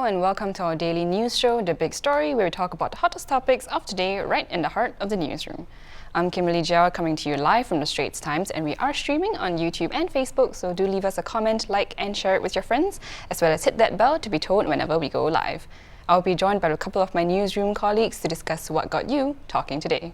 and welcome to our daily news show, The Big Story, where we talk about the hottest topics of today right in the heart of the newsroom. I'm Kimberly Jiao, coming to you live from the Straits Times, and we are streaming on YouTube and Facebook, so do leave us a comment, like and share it with your friends, as well as hit that bell to be told whenever we go live. I'll be joined by a couple of my newsroom colleagues to discuss what got you talking today.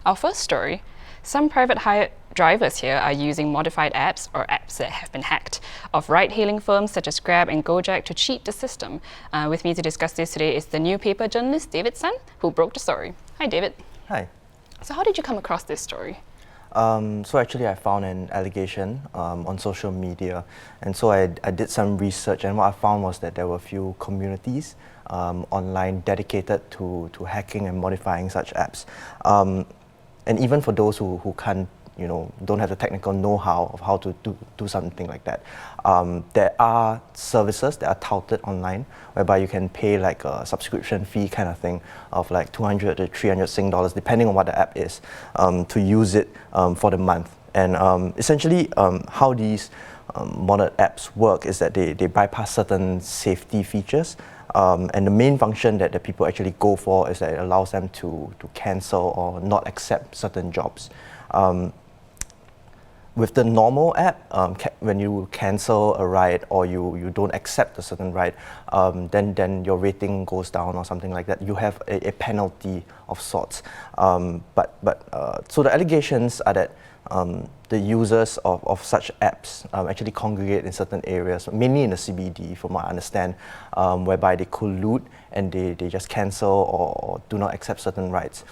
Our first story: some private hire drivers here are using modified apps, or apps that have been hacked, of ride-hailing firms such as Grab and Gojek to cheat the system. With me to discuss this today is the new paper journalist David Sun, who broke the story. Hi, David. Hi. So how did you come across this story? So actually I found an allegation on social media, and so I did some research, and what I found was that there were a few communities online dedicated to hacking and modifying such apps. And even for those who can't, don't have the technical know-how of how to do something like that, there are services that are touted online whereby you can pay like a subscription fee kind of thing of like 200 to 300 Sing dollars, depending on what the app is, to use it for the month. And essentially how these modded apps work is that they bypass certain safety features. And the main function that the people actually go for is that it allows them to cancel or not accept certain jobs. With the normal app, when you cancel a ride or you don't accept a certain ride, then your rating goes down or something like that. You have a penalty of sorts. So the allegations are that the users of such apps actually congregate in certain areas, mainly in the CBD, from what I understand, whereby they collude and they just cancel or do not accept certain rides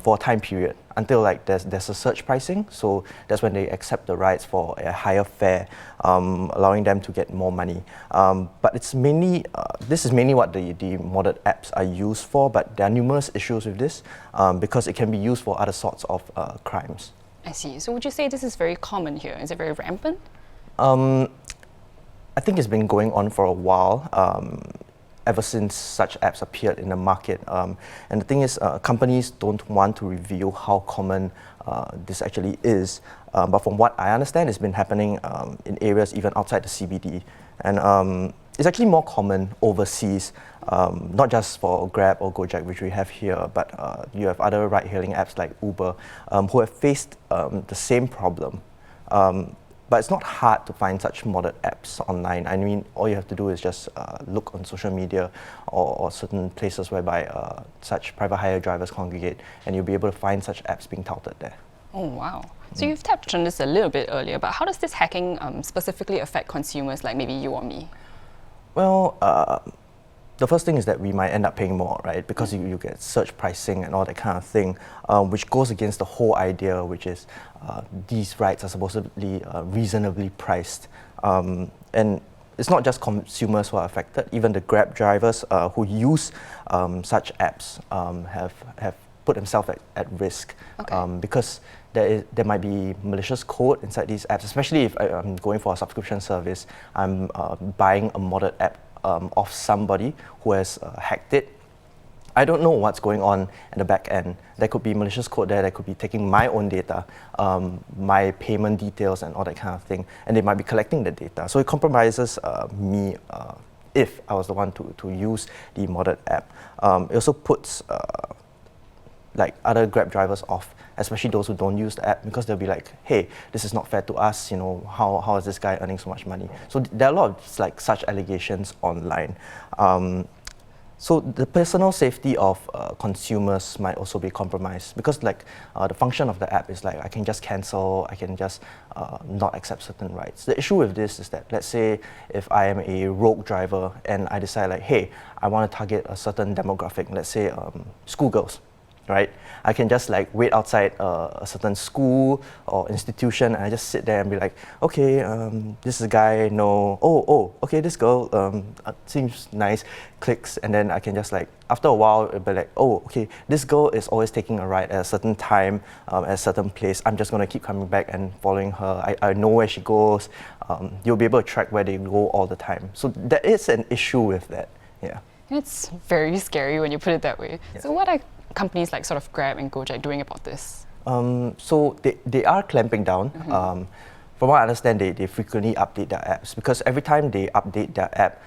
for a time period until like there's a surge pricing. So that's when they accept the rides for a higher fare, allowing them to get more money. But it's mainly this is mainly what the modded apps are used for. But there are numerous issues with this because it can be used for other sorts of crimes. I see. So would you say this is very common here? Is it very rampant? I think it's been going on for a while, ever since such apps appeared in the market. And the thing is, companies don't want to reveal how common this actually is. But from what I understand, it's been happening in areas even outside the CBD. And it's actually more common overseas, not just for Grab or Gojek, which we have here, but you have other ride-hailing apps like Uber who have faced the same problem. But it's not hard to find such modded apps online. I mean, all you have to do is just look on social media or certain places whereby such private hire drivers congregate, and you'll be able to find such apps being touted there. Oh, wow. So you've touched on this a little bit earlier, but how does this hacking specifically affect consumers like maybe you or me? Well, the first thing is that we might end up paying more, right? Because you get surge pricing and all that kind of thing, which goes against the whole idea, which is these rides are supposedly reasonably priced. And it's not just consumers who are affected. Even the Grab drivers who use such apps have put themselves at risk. Okay. Because there might be malicious code inside these apps, especially if I'm going for a subscription service. I'm buying a modded app of somebody who has hacked it. I don't know what's going on at the back end. There could be malicious code there that could be taking my own data, my payment details and all that kind of thing, and they might be collecting the data. So it compromises me if I was the one to use the modded app. It also puts like other Grab drivers off, especially those who don't use the app, because they'll be like, hey, this is not fair to us, how is this guy earning so much money? So there are a lot of like such allegations online. So the personal safety of consumers might also be compromised, because like the function of the app is like I can just cancel, I can just not accept certain rights. The issue with this is that, let's say if I am a rogue driver and I decide like, hey, I want to target a certain demographic, let's say schoolgirls. Right? I can just like wait outside a certain school or institution, and I just sit there and be like, okay, this is a guy, no, okay, this girl seems nice, clicks, and then I can just like, after a while, it'll be like, oh, okay, this girl is always taking a ride at a certain time, at a certain place. I'm just gonna keep coming back and following her. I know where she goes. You'll be able to track where they go all the time. So there is an issue with that, yeah. It's very scary when you put it that way. Yeah. So what are companies like sort of Grab and Gojek doing about this? So they are clamping down. From what I understand, they frequently update their apps, because every time they update their app,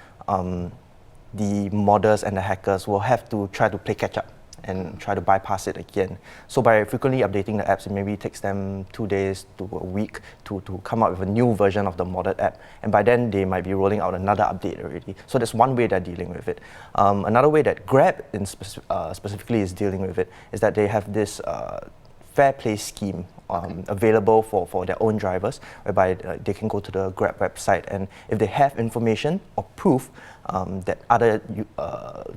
the modders and the hackers will have to try to play catch up and try to bypass it again. So by frequently updating the apps, it maybe takes them 2 days to a week to come up with a new version of the modded app. And by then, they might be rolling out another update already. So that's one way they're dealing with it. Another way that Grab specifically is dealing with it is that they have this fair play scheme available for their own drivers, whereby they can go to the Grab website, and if they have information or proof that other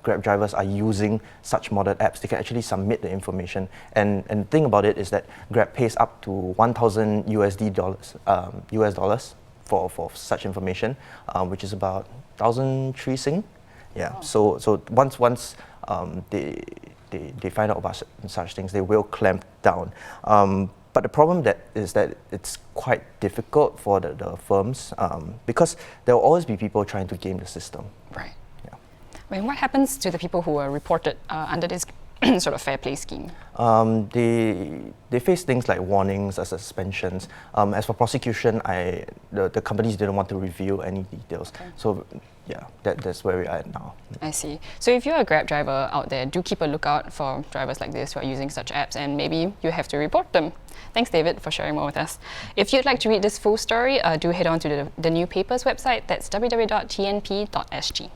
Grab drivers are using such modded apps, they can actually submit the information. And the thing about it is that Grab pays up to 1,000 US dollars for such information, which is about 1,003 Sing. Yeah. So once they find out about such things, they will clamp down. But the problem is that it's quite difficult for the firms because there will always be people trying to game the system. Right. Yeah. I mean, what happens to the people who are reported under this sort of fair play scheme? They face things like warnings or suspensions. As for prosecution, the companies didn't want to reveal any details. Okay. So yeah, that's where we are at now. I see. So if you're a Grab driver out there, do keep a lookout for drivers like this who are using such apps, and maybe you have to report them. Thanks, David, for sharing more with us. If you'd like to read this full story, do head on to the New Papers website. That's www.tnp.sg.